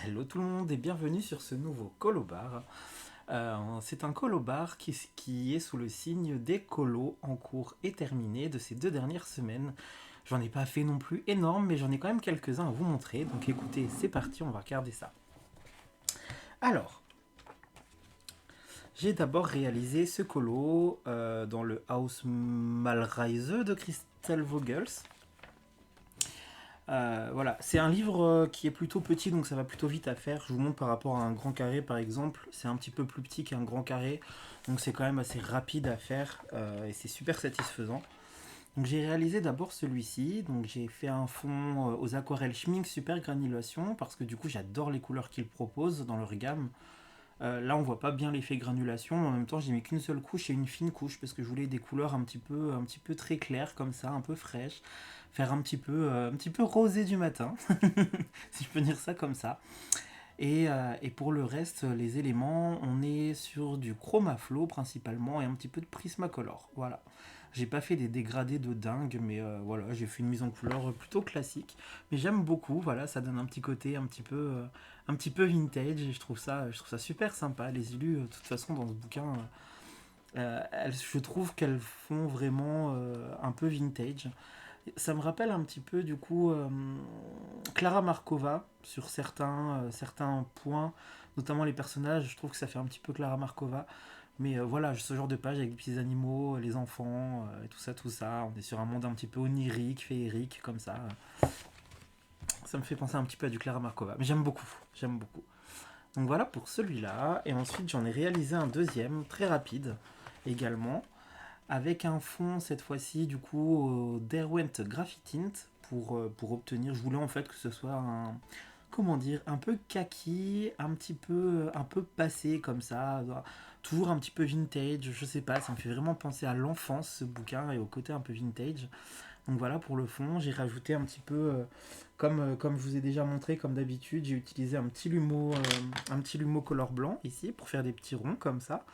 Hello tout le monde et bienvenue sur ce nouveau colobar. C'est un colobar qui est sous le signe des colos en cours et terminé de ces 2 dernières semaines. J'en ai pas fait non plus énorme, mais j'en ai quand même quelques-uns à vous montrer. Donc écoutez, c'est parti, on va regarder ça. Alors, j'ai d'abord réalisé ce colo dans le Haus Malreise de Christel Vogels. Voilà, c'est un livre qui est plutôt petit, donc ça va plutôt vite à faire. Je vous montre par rapport à un grand carré, par exemple. C'est un petit peu plus petit qu'un grand carré, donc c'est quand même assez rapide à faire et c'est super satisfaisant. Donc j'ai réalisé d'abord celui-ci. Donc j'ai fait un fond aux aquarelles Schmink Super Granulation parce que du coup j'adore les couleurs qu'il propose dans leur gamme. Là on voit pas bien l'effet granulation, mais en même temps j'ai mis qu'une seule couche et une fine couche parce que je voulais des couleurs un petit peu très claires comme ça, un peu fraîches, faire un petit peu rosé du matin, si je peux dire ça comme ça. Et pour le reste, les éléments, on est sur du Chromaflow principalement et un petit peu de Prismacolor. Voilà. J'ai pas fait des dégradés de dingue, mais voilà, j'ai fait une mise en couleur plutôt classique. Mais j'aime beaucoup, voilà, ça donne un petit côté un petit peu vintage. Et je trouve ça super sympa. Les élus, de toute façon, dans ce bouquin, je trouve qu'elles font vraiment un peu vintage. Ça me rappelle un petit peu du coup Clara Markova sur certains points, notamment les personnages. Je trouve que ça fait un petit peu Clara Markova. Mais voilà, ce genre de page avec des petits animaux, les enfants, et tout ça, tout ça. On est sur un monde un petit peu onirique, féerique, comme ça. Ça me fait penser un petit peu à du Clara Markova. Mais j'aime beaucoup, j'aime beaucoup. Donc voilà pour celui-là. Et ensuite, j'en ai réalisé un deuxième, très rapide également, avec un fond cette fois-ci du coup Derwent Graphitint pour obtenir, je voulais en fait que ce soit comment dire, un peu kaki, un peu passé comme ça, toujours un petit peu vintage, je sais pas, ça me fait vraiment penser à l'enfance ce bouquin et au côté un peu vintage. Donc voilà pour le fond, j'ai rajouté un petit peu, comme je vous ai déjà montré, comme d'habitude, j'ai utilisé un petit lumeau color blanc ici pour faire des petits ronds comme ça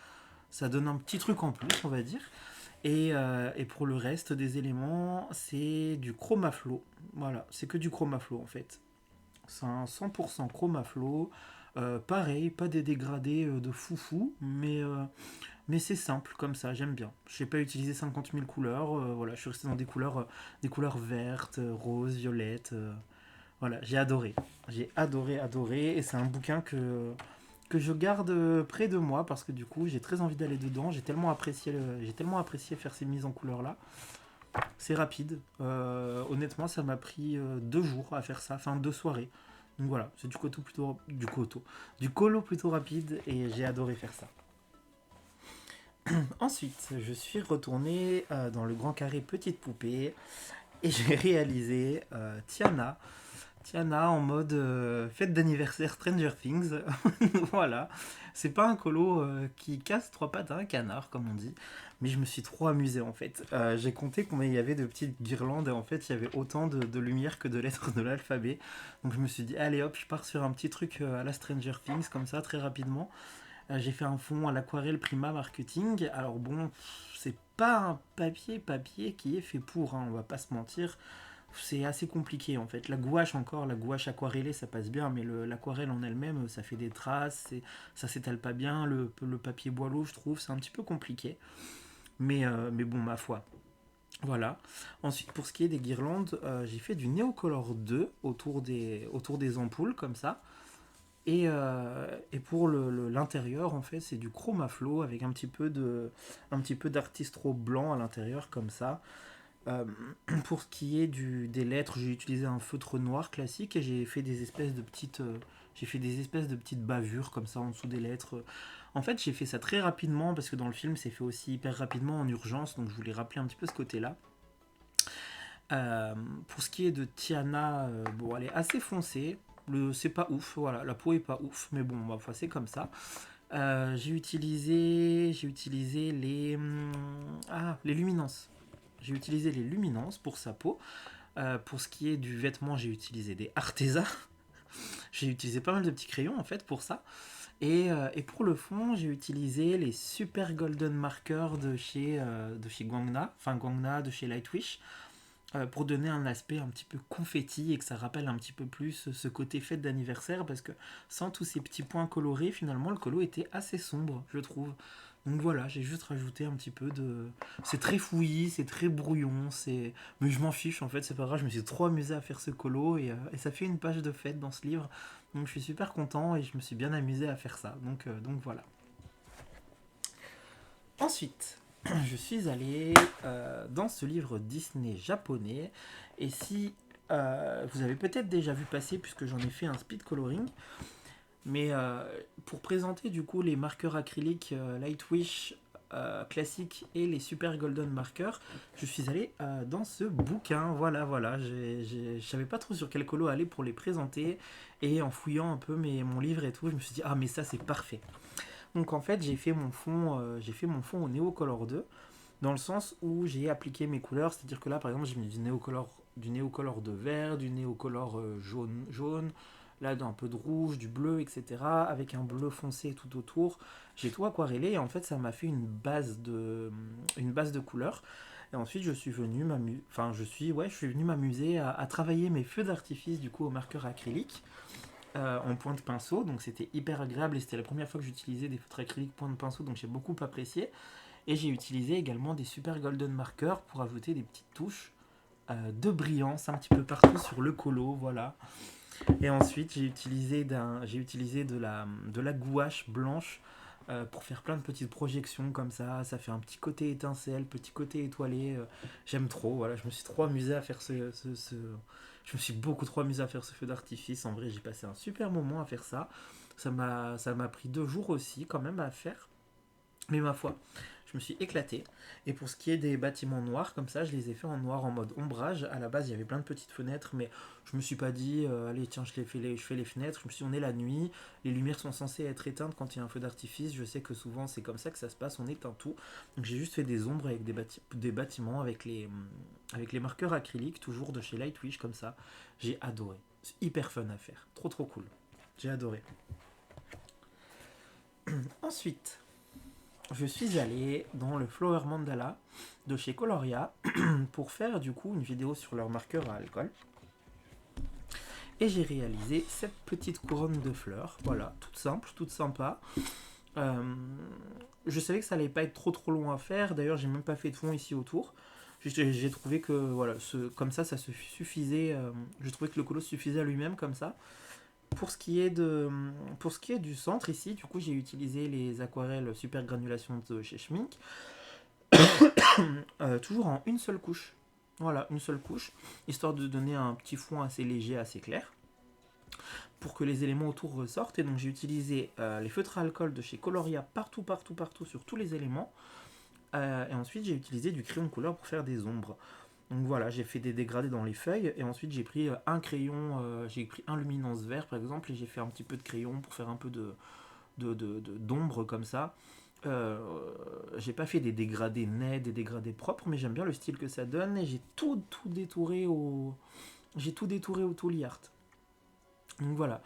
donne un petit truc en plus, on va dire. Et pour le reste des éléments, c'est du chromaflow. Voilà, c'est que du chromaflow en fait. C'est un 100% chromaflow. Pareil, pas des dégradés de foufou, mais c'est simple comme ça, j'aime bien. Je n'ai pas utilisé 50 000 couleurs, voilà, je suis resté dans des couleurs vertes, roses, violettes. Voilà, j'ai adoré. J'ai adoré, adoré. Et c'est un bouquin que je garde près de moi parce que du coup j'ai très envie d'aller dedans. J'ai tellement apprécié faire ces mises en couleur là. C'est rapide. Honnêtement, ça m'a pris 2 jours à faire ça, enfin 2 soirées. Donc voilà, c'est du colo plutôt rapide et j'ai adoré faire ça. Ensuite, je suis retourné dans le grand carré petite poupée et j'ai réalisé Tiana en mode fête d'anniversaire Stranger Things. Voilà. C'est pas un colo qui casse trois pattes à un canard, comme on dit. Mais je me suis trop amusé en fait. J'ai compté combien il y avait de petites guirlandes et en fait il y avait autant de lumière que de lettres de l'alphabet. Donc je me suis dit, allez hop, je pars sur un petit truc à la Stranger Things, comme ça, très rapidement. J'ai fait un fond à l'aquarelle Prima Marketing. Alors bon, c'est pas un papier qui est fait pour, hein, on va pas se mentir. C'est assez compliqué en fait. La gouache encore, la gouache aquarellée ça passe bien, mais l'aquarelle en elle-même ça fait des traces, ça s'étale pas bien. Le papier boileau je trouve c'est un petit peu compliqué. Mais bon ma foi. Voilà. Ensuite pour ce qui est des guirlandes, j'ai fait du Neocolor 2 autour des ampoules comme ça. Et pour l'intérieur en fait c'est du chromaflow avec un petit peu d'artistro blanc à l'intérieur comme ça. Euh, pour ce qui est des lettres, j'ai utilisé un feutre noir classique et j'ai fait des espèces de petites bavures comme ça en dessous des lettres. En fait, j'ai fait ça très rapidement parce que dans le film, c'est fait aussi hyper rapidement en urgence, donc je voulais rappeler un petit peu ce côté-là. Euh, pour ce qui est de Tiana, bon, elle est assez foncée. C'est pas ouf, voilà, la peau est pas ouf, mais bon, bah, c'est comme ça. J'ai utilisé les luminances. J'ai utilisé les luminances pour sa peau. Pour ce qui est du vêtement, j'ai utilisé des Arteza. J'ai utilisé pas mal de petits crayons en fait pour ça. Et pour le fond, j'ai utilisé les super golden markers de chez Guangna, enfin Guangna de chez Lightwish. pour donner un aspect un petit peu confetti et que ça rappelle un petit peu plus ce côté fête d'anniversaire, parce que sans tous ces petits points colorés, finalement le colo était assez sombre, je trouve. Donc voilà, j'ai juste rajouté un petit peu de... C'est très fouillis, c'est très brouillon, c'est... Mais je m'en fiche en fait, c'est pas grave, je me suis trop amusé à faire ce colo et ça fait une page de fête dans ce livre. Donc je suis super content et je me suis bien amusé à faire ça. Donc voilà. Ensuite, je suis allé dans ce livre Disney japonais. Et si vous avez peut-être déjà vu passer, puisque j'en ai fait un speed coloring, mais pour présenter du coup les marqueurs acryliques Lightwish classiques et les super golden markers, je suis allé dans ce bouquin. Voilà, voilà. Je savais pas trop sur quel colo aller pour les présenter. Et en fouillant un peu mon livre et tout, je me suis dit, ah mais ça c'est parfait. Donc en fait, j'ai fait mon fond au Neocolor 2, dans le sens où j'ai appliqué mes couleurs, c'est-à-dire que là, par exemple, j'ai mis du Neocolor de vert, du Neocolor jaune, là un peu de rouge, du bleu, etc., avec un bleu foncé tout autour. J'ai tout aquarellé et en fait, ça m'a fait une base de couleurs. Et ensuite, je suis venu m'amuser à travailler mes feux d'artifice du coup au marqueur acrylique en point de pinceau, donc c'était hyper agréable et c'était la première fois que j'utilisais des feutres acryliques point de pinceau, donc j'ai beaucoup apprécié. Et j'ai utilisé également des super golden markers pour ajouter des petites touches de brillance un petit peu partout sur le colo, voilà. Et ensuite j'ai utilisé de la gouache blanche pour faire plein de petites projections comme ça fait un petit côté étincelle, petit côté étoilé, j'aime trop, voilà, je me suis trop amusé à faire je me suis beaucoup trop amusé à faire ce feu d'artifice, en vrai j'ai passé un super moment à faire ça, ça m'a pris 2 jours aussi quand même à faire, mais ma foi, je me suis éclaté. Et pour ce qui est des bâtiments noirs, comme ça, je les ai fait en noir en mode ombrage. À la base, il y avait plein de petites fenêtres, mais je me suis pas dit, allez, tiens, je fais les fenêtres. Je me suis dit, on est la nuit, les lumières sont censées être éteintes quand il y a un feu d'artifice. Je sais que souvent, c'est comme ça que ça se passe, on éteint tout. Donc j'ai juste fait des ombres avec des bâtiments avec les marqueurs acryliques, toujours de chez Lightwish, comme ça. J'ai adoré. C'est hyper fun à faire. Trop, trop cool. J'ai adoré. Ensuite, je suis allé dans le Flower Mandala de chez Coloria pour faire du coup une vidéo sur leur marqueur à alcool. Et j'ai réalisé cette petite couronne de fleurs, voilà, toute simple, toute sympa. Euh, je savais que ça allait pas être trop trop long à faire, d'ailleurs j'ai même pas fait de fond ici autour. J'ai trouvé que voilà, comme ça se suffisait. Je trouvais que le colo suffisait à lui-même comme ça. Pour ce qui est du centre ici, du coup j'ai utilisé les aquarelles super granulation de chez Schmink. Toujours en une seule couche. Voilà, une seule couche, histoire de donner un petit fond assez léger, assez clair, pour que les éléments autour ressortent. Et donc j'ai utilisé les feutres à alcool de chez Coloria partout, partout, partout sur tous les éléments. Et ensuite j'ai utilisé du crayon de couleur pour faire des ombres. Donc voilà, j'ai fait des dégradés dans les feuilles et ensuite j'ai pris un crayon, j'ai pris un luminance vert par exemple et j'ai fait un petit peu de crayon pour faire un peu d'ombre comme ça. Euh, j'ai pas fait des dégradés nets, des dégradés propres, mais j'aime bien le style que ça donne et j'ai tout détouré au Tooly Art. Donc voilà,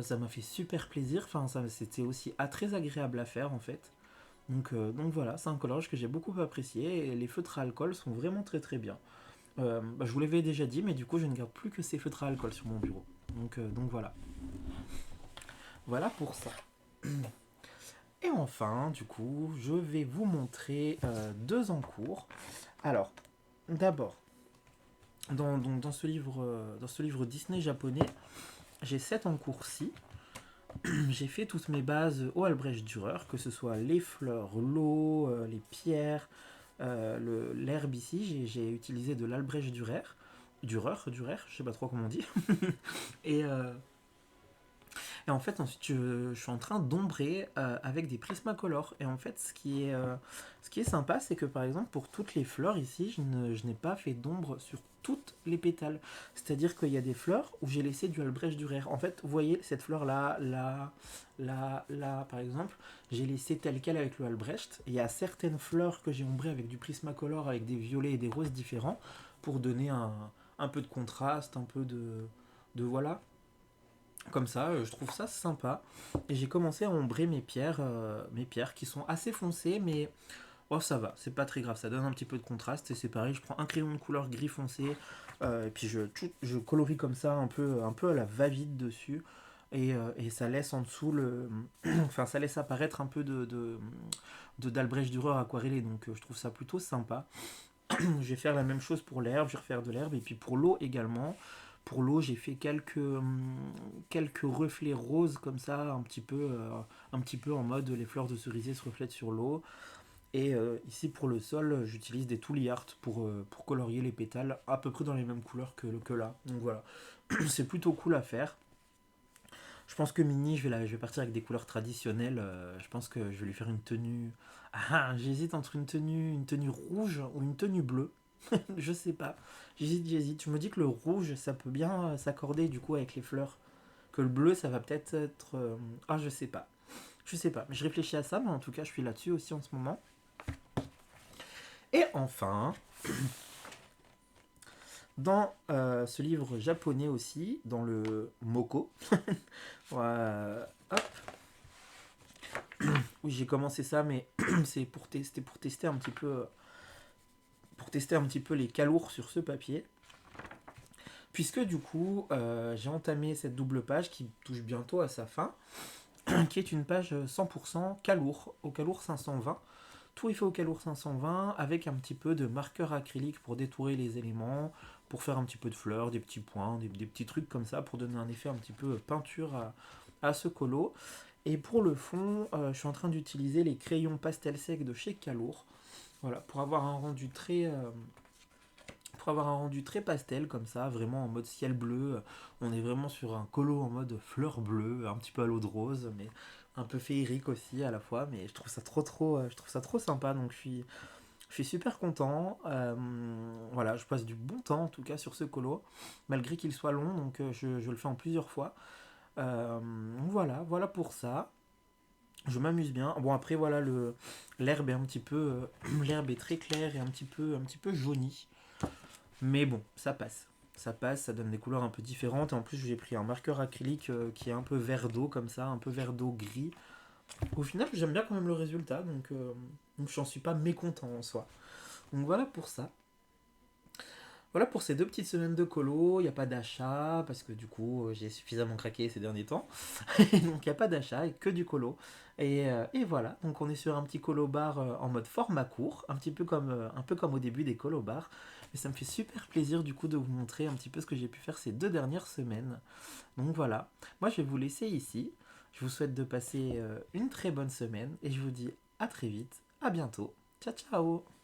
ça m'a fait super plaisir. Enfin, c'était aussi très agréable à faire en fait. Donc voilà, c'est un coloriage que j'ai beaucoup apprécié et les feutres à alcool sont vraiment très très bien. Je vous l'avais déjà dit, mais du coup je ne garde plus que ces feutres à alcool sur mon bureau. Donc voilà. Voilà pour ça. Et enfin, du coup, je vais vous montrer 2 encours. Alors, d'abord, dans ce livre Disney japonais, j'ai 7 encours-ci. J'ai fait toutes mes bases au Albrecht Dürer, que ce soit les fleurs, l'eau, les pierres, l'herbe ici. J'ai utilisé de l'Albrecht Dürer, je sais pas trop comment on dit. Et, euh, Et en fait, ensuite, je suis en train d'ombrer avec des Prismacolor. Et en fait, ce qui est sympa, c'est que par exemple, pour toutes les fleurs ici, je n'ai pas fait d'ombre sur toutes les pétales. C'est-à-dire qu'il y a des fleurs où j'ai laissé du Albrecht Dürer. En fait, vous voyez, cette fleur-là, là, par exemple, j'ai laissé telle quelle avec le Albrecht. Il y a certaines fleurs que j'ai ombrées avec du Prismacolor, avec des violets et des roses différents, pour donner un peu de contraste, un peu de voilà. Comme ça, je trouve ça sympa. Et j'ai commencé à ombrer mes pierres qui sont assez foncées, mais Oh, ça va, c'est pas très grave, ça donne un petit peu de contraste. Et c'est pareil, je prends un crayon de couleur gris foncé, et puis je colorie comme ça un peu à la va-vite dessus. Et ça laisse en dessous le. Enfin, ça laisse apparaître un peu d'Albrecht Dürer aquarellé, donc je trouve ça plutôt sympa. Je vais faire la même chose pour l'herbe, je vais refaire de l'herbe, et puis pour l'eau également. Pour l'eau, j'ai fait quelques reflets roses comme ça, un petit peu en mode les fleurs de cerisier se reflètent sur l'eau. Et ici pour le sol, j'utilise des Tooly Art pour colorier les pétales à peu près dans les mêmes couleurs que là. Donc voilà, c'est plutôt cool à faire. Je pense que Mini, je vais partir avec des couleurs traditionnelles. Je pense que je vais lui faire une tenue. Ah, j'hésite entre une tenue rouge ou une tenue bleue. Je sais pas. J'hésite. Je me dis que le rouge, ça peut bien s'accorder du coup avec les fleurs. Que le bleu, ça va peut-être être. Ah, je sais pas. Je sais pas. Je réfléchis à ça, mais en tout cas, je suis là-dessus aussi en ce moment. Et enfin, dans ce livre japonais aussi, dans le Moko, hop, oui j'ai commencé ça, mais c'est pour tester un petit peu, les calours sur ce papier. Puisque du coup, j'ai entamé cette double page qui touche bientôt à sa fin, qui est une page 100% calour, au calour 520. Tout est fait au calour 520 avec un petit peu de marqueur acrylique pour détourer les éléments, pour faire un petit peu de fleurs, des petits points, des petits trucs comme ça pour donner un effet un petit peu peinture à ce colo. Et pour le fond, je suis en train d'utiliser les crayons pastel sec de chez Calour. Voilà, pour avoir un rendu très pastel comme ça, vraiment en mode ciel bleu. On est vraiment sur un colo en mode fleur bleue, un petit peu à l'eau de rose, mais un peu féerique aussi à la fois. Mais je trouve ça je trouve ça trop sympa. Donc je suis super content. Voilà, je passe du bon temps en tout cas sur ce colo, malgré qu'il soit long. Donc je le fais en plusieurs fois. Voilà pour ça. Je m'amuse bien. Bon après voilà l'herbe est un petit peu l'herbe est très claire et un petit peu jaunie. Mais bon, ça passe. Ça passe, ça donne des couleurs un peu différentes. Et en plus, j'ai pris un marqueur acrylique qui est un peu vert d'eau, comme ça, un peu vert d'eau gris. Au final, j'aime bien quand même le résultat, donc j'en suis pas mécontent en soi. Donc voilà pour ça. Voilà pour ces 2 petites semaines de colo. Il n'y a pas d'achat, parce que du coup, j'ai suffisamment craqué ces derniers temps. Donc il n'y a pas d'achat, et que du colo. Et voilà, donc on est sur un petit colo bar en mode format court, un peu comme au début des colo bars. Mais ça me fait super plaisir du coup de vous montrer un petit peu ce que j'ai pu faire ces 2 dernières semaines. Donc voilà, moi je vais vous laisser ici. Je vous souhaite de passer une très bonne semaine et je vous dis à très vite, à bientôt. Ciao ciao.